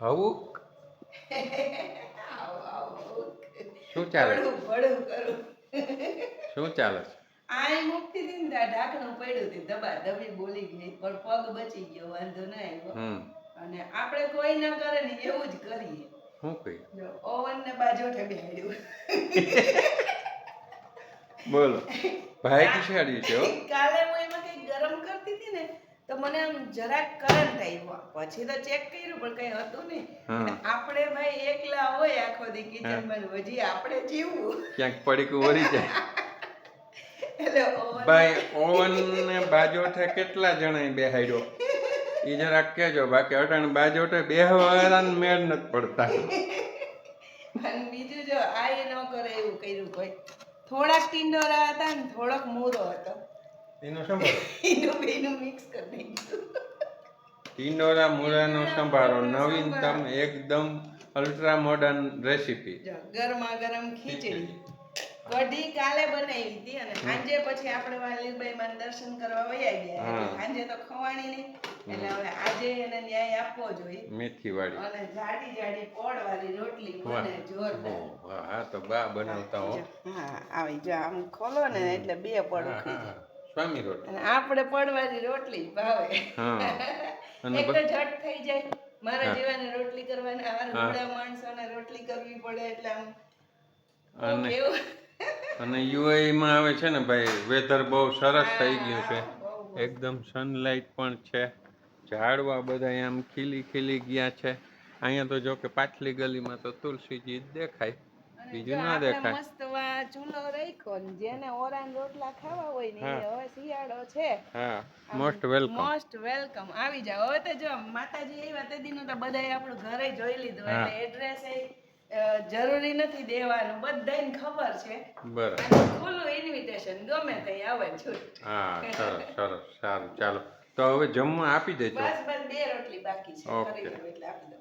હવુક આવ આવ શું ચાલે છે? બડું કરું શું ચાલે છે? આય મુક્તિ દીન ઢાકણું પડ્યું હતી દબા દબી બોલી ગઈ પણ પગ બચી ગયો વાંધો ન આવ્યો અને આપણે કોઈ ના કરે ને એવું જ કરીએ. શું કહી? જો ઓવન ને બાજોઠે બેહાડ્યું. બોલો ભાઈ કિશાડી છે હો. કાલે હું એમાં કઈ ગરમ કરતી હતી ને તો મને આમ જરાક કરંટ આવ્યો પછી તો ચેક કર્યું પણ કઈ હતું નહીં. આપણે ભાઈ એકલા હોય આખો દી કિચનમાં હજી આપણે જીવવું ક્યાંક પડીકું વળી જાય. એટલે ભાઈ ઓવન ને બાજોઠે કેટલા જણા બેહાડ્યો ઈ જરાક કેજો બાકી અટાણ બાજોઠે બેહવાના મેળ નથી પડતા. અને બીજું જો આ ન કરે એવું કર્યું કોઈ થોડાક ટીંડોરા હતા ને થોડોક મૂરો હતો એનો સંભાળો એનું બેનું મિક્સ કરી દીધું. ટીંડોરા મૂળાનો સંભાળો નવીનતમ એકદમ અલ્ટ્રા મોડર્ન રેસીપી. ગરમા ગરમ ખીચડી કઢી કાલે બનાવી હતી અને સાંજે પછી આપણે વાલીબાઈ માં દર્શન કરવા વયા ગયા સાંજે તો ખવાણી નહીં એટલે હવે આજે એને ન્યાય આપવો જોઈએ. મેથી વાળી અને જાડી જાડી પોળ વાળી રોટલી બને જોરદાર. હા તો બા બનાવતા હો. હા આવી જો આમ ખોલો ને એટલે બે પડ ઉખડી જાય. સ્વામી રોટલી અને આપણે પડવાની રોટલી ભાવે. એક તો ઝટ થઈ જાય મારા જેવાને રોટલી કરવાના આ રૂડા માણસોને રોટલી કરવી પડે એટલે આમ કેવું. અને યુએઈ માં આવે છે ને ભાઈ વેધર બહુ સરસ થઈ ગયું છે એકદમ સનલાઇટ પણ છે ઝાડવા બધા આમ ખીલી ખીલી ગયા છે. અહીંયા તો જો કે પાછલી ગલીમાં તો તુલસીજી દેખાય બીજું ના દેખાય. મસ્ત ચૂલો રાખ્યો ને જેને ઓરાન રોટલા ખાવા હોય ને હવે શિયાળો છે. હા મોસ્ટ વેલકમ આવી જાવ. હવે તો જો માતાજી આવ્યા તે દીનું તો બધાય આપણું ઘરે જોઈ લીધું એટલે એડ્રેસ જરૂરી નથી દેવાનું બધાને ખબર છે. બરાબર ખુલ્લું ઇન્વિટેશન ગમે તઈ આવે છૂટ. હા સરસ સરસ સારું ચાલો તો હવે જમવા આપી દેજો. બસ 2 રોટલી બાકી છે. ઓકે એટલે આપી દો.